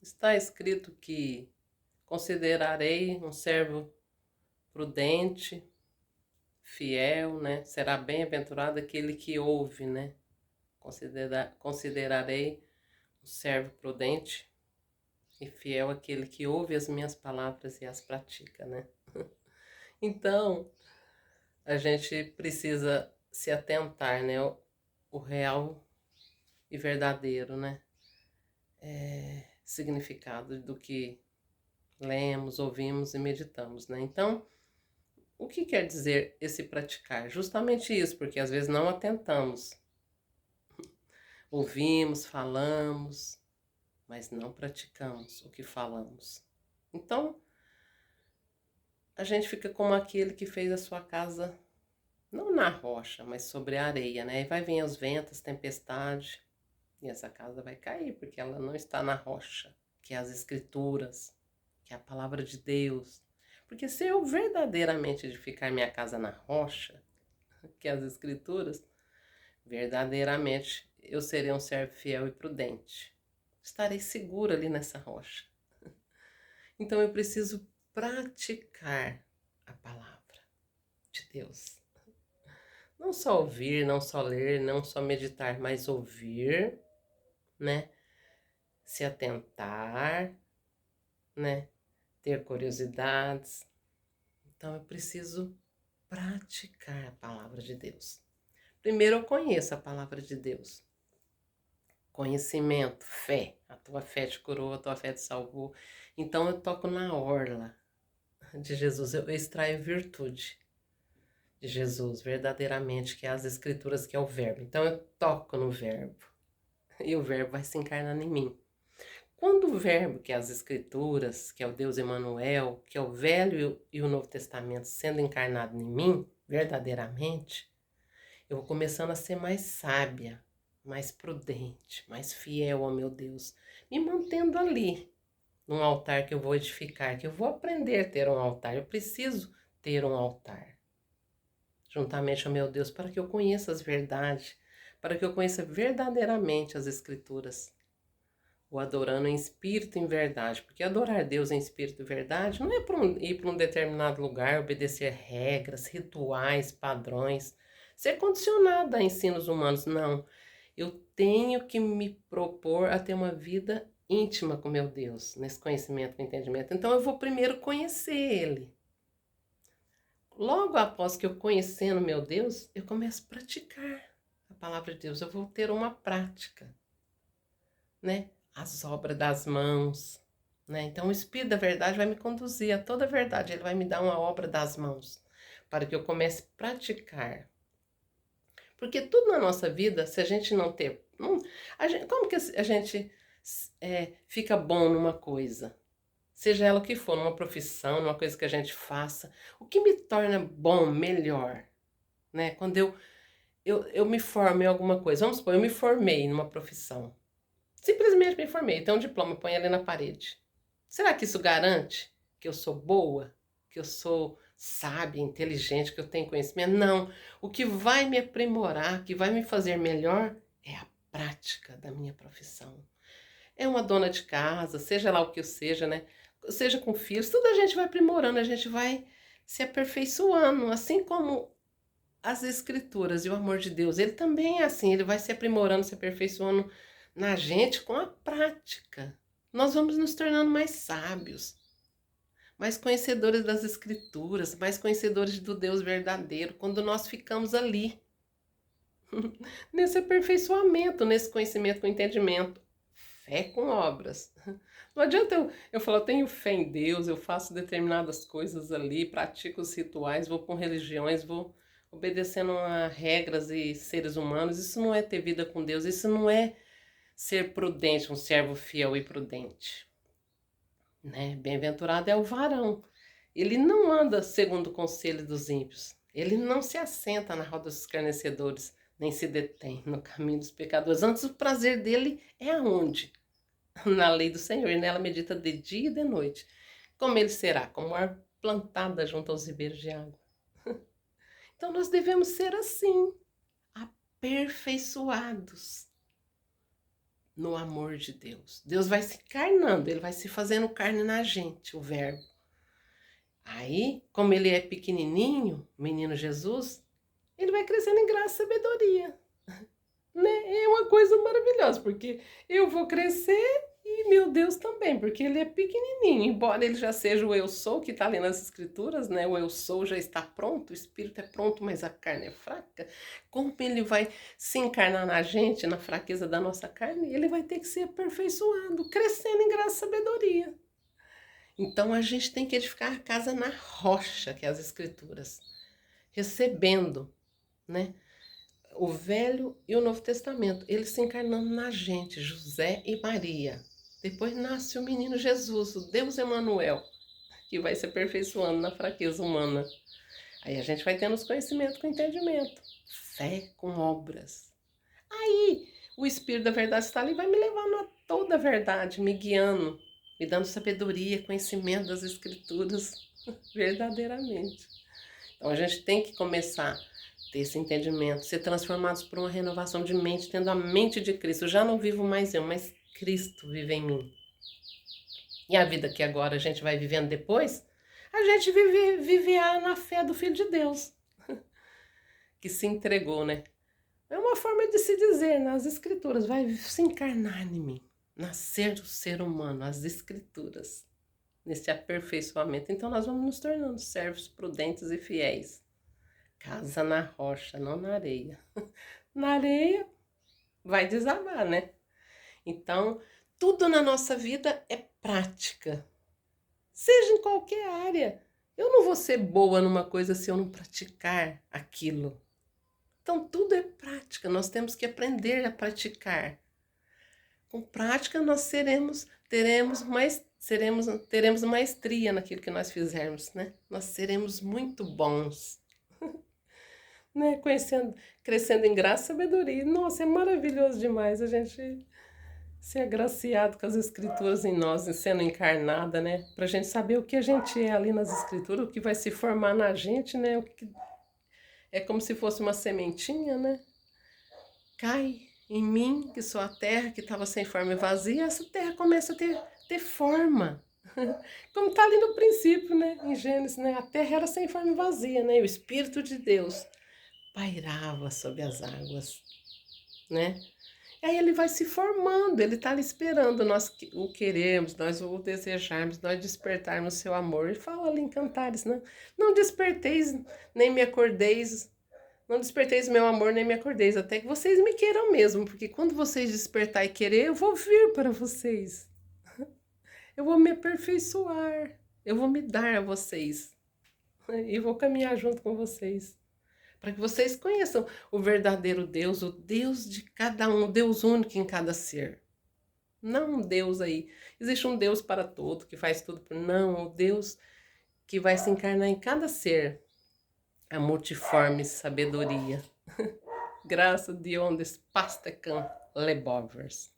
Está escrito que considerarei um servo prudente, fiel, né? Será bem-aventurado aquele que ouve, né? Considerarei um servo prudente e fiel aquele que ouve as minhas palavras e as pratica, né? Então, a gente precisa se atentar, né? O real e verdadeiro, né? Significado do que lemos, ouvimos e meditamos, né? Então, o que quer dizer esse praticar? Justamente isso, porque às vezes não atentamos. Ouvimos, falamos, mas não praticamos o que falamos. Então, a gente fica como aquele que fez a sua casa não na rocha, mas sobre a areia, né? E vai vir os ventos, tempestade, e essa casa vai cair, porque ela não está na rocha, que é as escrituras, que é a palavra de Deus. Porque se eu verdadeiramente edificar minha casa na rocha, que é as escrituras, verdadeiramente eu serei um servo fiel e prudente. Estarei seguro ali nessa rocha. Então eu preciso praticar a palavra de Deus. Não só ouvir, não só ler, não só meditar, mas ouvir, né? Se atentar, né? Ter curiosidades. Então eu preciso praticar a palavra de Deus. Primeiro eu conheço a palavra de Deus. Conhecimento, fé. A tua fé te curou, a tua fé te salvou. Então eu toco na orla de Jesus, eu extraio virtude de Jesus, verdadeiramente, que é as escrituras, que é o verbo. Então eu toco no verbo e o verbo vai se encarnar em mim. Quando o verbo, que é as escrituras, que é o Deus Emanuel, que é o Velho e o Novo Testamento sendo encarnado em mim, verdadeiramente, eu vou começando a ser mais sábia, mais prudente, mais fiel ao meu Deus, me mantendo ali, num altar que eu vou edificar, que eu vou aprender a ter um altar. Eu preciso ter um altar, juntamente ao meu Deus, para que eu conheça as verdades, para que eu conheça verdadeiramente as Escrituras, o adorando em espírito e em verdade, porque adorar Deus em espírito e verdade não é ir para um determinado lugar, obedecer regras, rituais, padrões, ser condicionado a ensinos humanos, não. Eu tenho que me propor a ter uma vida íntima com meu Deus, nesse conhecimento, com entendimento. Então eu vou primeiro conhecer Ele. Logo após que eu conhecendo meu Deus, eu começo a praticar a palavra de Deus. Eu vou ter uma prática, né? As obras das mãos, né? Então o Espírito da Verdade vai me conduzir a toda a verdade. Ele vai me dar uma obra das mãos para que eu comece a praticar. Porque tudo na nossa vida, se a gente não ter... como que a gente fica bom numa coisa? Seja ela o que for, numa profissão, numa coisa que a gente faça. O que me torna bom, melhor, né? Quando eu me formo em alguma coisa. Vamos supor, eu me formei numa profissão. Simplesmente me formei. Então, um diploma, põe ali na parede. Será que isso garante que eu sou boa? Que eu sou sábia, inteligente, que eu tenho conhecimento? Não. O que vai me aprimorar, que vai me fazer melhor, é a prática da minha profissão. É uma dona de casa, seja lá o que eu seja, né? Seja com filhos, tudo a gente vai aprimorando, a gente vai se aperfeiçoando, assim como as escrituras e o amor de Deus. Ele também é assim, ele vai se aprimorando, se aperfeiçoando na gente com a prática. Nós vamos nos tornando mais sábios, mais conhecedores das escrituras, mais conhecedores do Deus verdadeiro, quando nós ficamos ali, nesse aperfeiçoamento, nesse conhecimento com entendimento. Fé com obras. Não adianta eu falar, eu tenho fé em Deus, eu faço determinadas coisas ali, pratico os rituais, vou com religiões, vou obedecendo a regras e seres humanos. Isso não é ter vida com Deus, isso não é ser prudente, um servo fiel e prudente, né? Bem-aventurado é o varão. Ele não anda segundo o conselho dos ímpios. Ele não se assenta na roda dos escarnecedores, nem se detém no caminho dos pecadores. Antes, o prazer dele é aonde? Na lei do Senhor, e nela medita de dia e de noite. Como ele será? Como árvore plantada junto aos ribeiros de água. Então nós devemos ser assim, aperfeiçoados no amor de Deus. Deus vai se encarnando, ele vai se fazendo carne na gente, o verbo. Aí, como ele é pequenininho, o menino Jesus, ele vai crescendo em graça e sabedoria, né? É uma coisa maravilhosa, porque eu vou crescer e meu Deus também, porque ele é pequenininho, embora ele já seja o eu sou, que está ali nas escrituras, né? O eu sou já está pronto, o espírito é pronto, mas a carne é fraca. Como ele vai se encarnar na gente, na fraqueza da nossa carne, ele vai ter que ser aperfeiçoado, crescendo em graça e sabedoria. Então a gente tem que edificar a casa na rocha, que é as escrituras, recebendo, né? O Velho e o Novo Testamento, eles se encarnando na gente, José e Maria. Depois nasce o menino Jesus, o Deus Emanuel, que vai se aperfeiçoando na fraqueza humana. Aí a gente vai tendo os conhecimentos com entendimento, fé com obras. Aí o Espírito da verdade está ali e vai me levando a toda a verdade, me guiando, me dando sabedoria, conhecimento das escrituras verdadeiramente. Então a gente tem que começar a ter esse entendimento, ser transformados por uma renovação de mente, tendo a mente de Cristo. Eu já não vivo mais eu, mas Cristo vive em mim. E a vida que agora a gente vai vivendo depois, a gente viverá na fé do Filho de Deus, que se entregou, né? É uma forma de se dizer nas escrituras, vai se encarnar em mim, nascer do ser humano, as escrituras, nesse aperfeiçoamento. Então nós vamos nos tornando servos prudentes e fiéis. Casa na rocha, não na areia. Na areia vai desabar, né? Então, tudo na nossa vida é prática. Seja em qualquer área. Eu não vou ser boa numa coisa se eu não praticar aquilo. Então, tudo é prática. Nós temos que aprender a praticar. Com prática, nós teremos maestria naquilo que nós fizermos, né? Nós seremos muito bons. Né? Conhecendo, crescendo em graça e sabedoria. Nossa, é maravilhoso demais a gente ser agraciado com as escrituras em nós, sendo encarnada, né? Pra gente saber o que a gente é ali nas escrituras, o que vai se formar na gente, né? O que é como se fosse uma sementinha, né? Cai em mim, que sou a terra que estava sem forma e vazia, essa terra começa a ter forma. Como está ali no princípio, né? Em Gênesis, né? A terra era sem forma e vazia, né? E o Espírito de Deus pairava sobre as águas, né? Aí ele vai se formando, ele está ali esperando nós o queremos, nós o desejarmos, nós despertarmos o seu amor. Ele fala ali em Cantares, né? Não desperteis, nem me acordeis, não desperteis meu amor, nem me acordeis, até que vocês me queiram mesmo, porque quando vocês despertar e querer, eu vou vir para vocês. Eu vou me aperfeiçoar, eu vou me dar a vocês e vou caminhar junto com vocês, para que vocês conheçam o verdadeiro Deus, o Deus de cada um, o Deus único em cada ser. Não um Deus aí. Existe um Deus para todo, que faz tudo por... Não, o Deus que vai se encarnar em cada ser. A multiforme sabedoria. Graça de onde pastecam lebovers.